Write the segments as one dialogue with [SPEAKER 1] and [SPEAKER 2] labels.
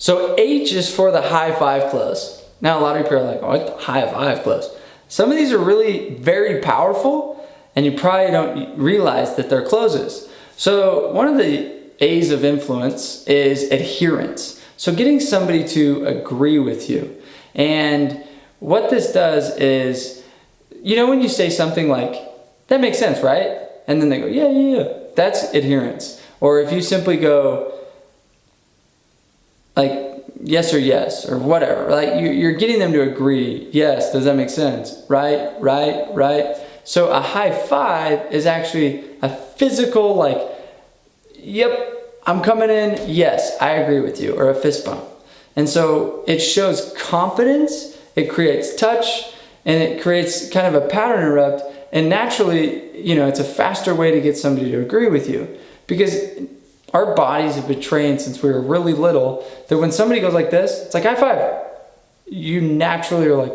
[SPEAKER 1] So H is for the high five close. Now a lot of people are like, oh, what the high five close? Some of these are really very powerful and you probably don't realize that they're closes. So one of the A's of influence is adherence. So getting somebody to agree with you. And what this does is, you know when you say something like, that makes sense, right? And then they go, yeah, yeah, yeah. That's adherence. Or if you simply go, like, yes or yes, or whatever. Like, you're getting them to agree. Yes, does that make sense? Right, right, right. So a high five is actually a physical, like, yep, I'm coming in, yes, I agree with you, or a fist bump. And so it shows confidence, it creates touch, and it creates kind of a pattern interrupt. And naturally, you know, it's a faster way to get somebody to agree with you, because our bodies have been trained since we were really little that when somebody goes like this, it's like high five. You naturally are like,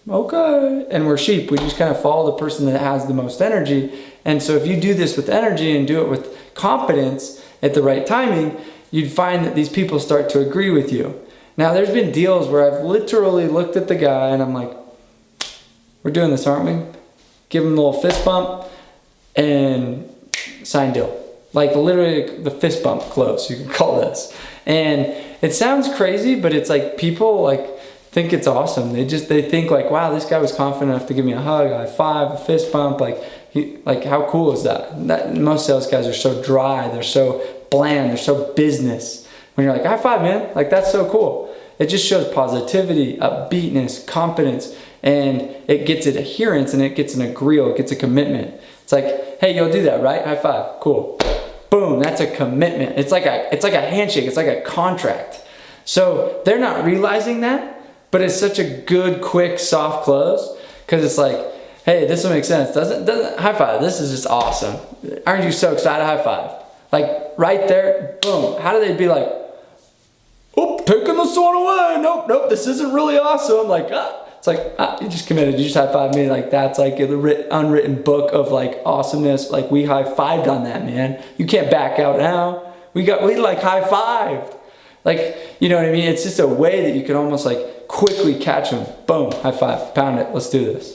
[SPEAKER 1] okay. And we're sheep. We just kind of follow the person that has the most energy. And so if you do this with energy and do it with confidence at the right timing, you'd find that these people start to agree with you. Now, there's been deals where I've literally looked at the guy and I'm like, we're doing this, aren't we? Give him a little fist bump and sign deal. Like literally the fist bump close, you can call this. And it sounds crazy, but it's like people like think it's awesome. They think like, wow, this guy was confident enough to give me a hug, a high five, a fist bump. Like how cool is that? Most sales guys are so dry, they're so bland, they're so business. When you're like, high five, man, like that's so cool. It just shows positivity, upbeatness, confidence, and it gets an adherence and it gets an agreeal, it gets a commitment. It's like, hey, you'll do that, right? High five, cool. Boom, that's a commitment. It's like a handshake, it's like a contract. So they're not realizing that, but it's such a good, quick, soft close, because it's like, hey, this will make sense. Doesn't high five, this is just awesome. Aren't you so excited? High five. Like right there, boom. How do they be like, oh, taking this one away. Nope, this isn't really awesome. Like, it's like, you just committed, you just high five me. Like that's like the unwritten book of like awesomeness. Like we high fived on that, man. You can't back out now. We like high fived. Like, you know what I mean? It's just a way that you can almost like quickly catch them. Boom, high five, pound it, let's do this.